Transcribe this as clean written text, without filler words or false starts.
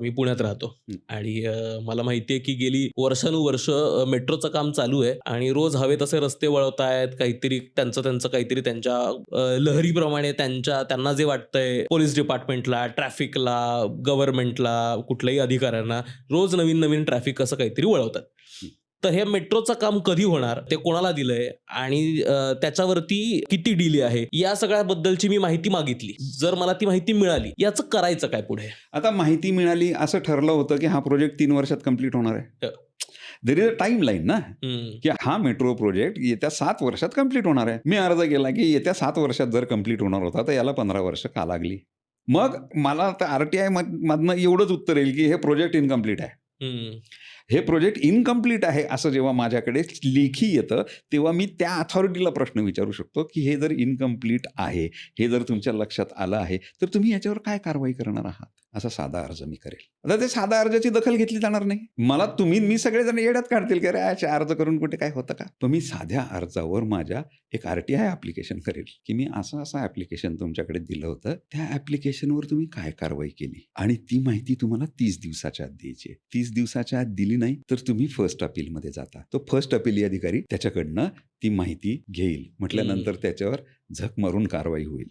मी पुण्यात राहतो हं. आणि मला माहिती आहे की गेली वर्षानुवर्ष मेट्रोचं काम चालू आहे आणि रोज हवे तसे रस्ते वळवतायत. काहीतरी त्यांचं काहीतरी त्यांच्या लहरीप्रमाणे त्यांना जे वाटतंय पोलीस डिपार्टमेंटला, ट्रॅफिकला, गव्हर्नमेंटला, कुठल्याही अधिकाऱ्यांना रोज नवीन-नवीन ट्रॅफिक असं काहीतरी वळवतात. हं. तर हे मेट्रोचं काम कधी होणार? ते कोणाला दिलंय? आणि त्याच्यावरती किती डिले आहे? या सगळ्याबद्दलची मी माहिती मागितली. जर मला ती माहिती मिळाली, याचं करायचं काय पुढे? आता माहिती मिळाली, असं ठरलं होतं, की हा प्रोजेक्ट 3 वर्षात कंप्लीट होणार आहे. हं. देअर इज अ टाईमलाईन ना, हं. की हा मेट्रो प्रोजेक्ट येत्या 7 वर्षात कंप्लीट होणार आहे. मी अर्ज केला, की येत्या 7 वर्षात जर कंप्लीट होणार होता, तर याला 15 वर्ष का लागली? मग मला आता आर-टी-आय मधनं एवढंच उत्तर येईल, की हे प्रोजेक्ट इन्कम्प्लीट आहे. हं. हे प्रोजेक्ट इन्कम्प्लीट आहे असं जेव्हा माझ्याकडे लेखी येतं, तेव्हा मी त्या अथॉरिटीला प्रश्न विचारू शकतो, की हे जर इन्कम्प्लीट आहे, हे जर तुमच्या लक्षात आलं आहे, तर तुम्ही याच्यावर काय कारवाई करणार आहात? असा साधा अर्ज मी करेल. आता त्या साध्या अर्जाची दखल घेतली जाणार नाही. मी सगळेजण येड्यात काढतील, की अरे अशा अर्ज करून कुठे काय होतं का? पण मी साध्या अर्जावर माझ्या एक आर-टी-आय ॲप्लिकेशन करेल, की मी असं ॲप्लिकेशन तुमच्याकडे दिलं होतं. त्या ॲप्लिकेशनवर तुम्ही काय कारवाई केली? आणि ती माहिती तुम्हाला 30 दिवसाच्या आत द्यायची आहे. 30 दिवसाच्या आत दिली नाही, तर तुम्ही फर्स्ट अपीलमध्ये जाता. तो फर्स्ट अपील अधिकारी त्याच्याकडनं ती माहिती घेईल. म्हटल्यानंतर त्याच्यावर झक मारून कारवाई होईल.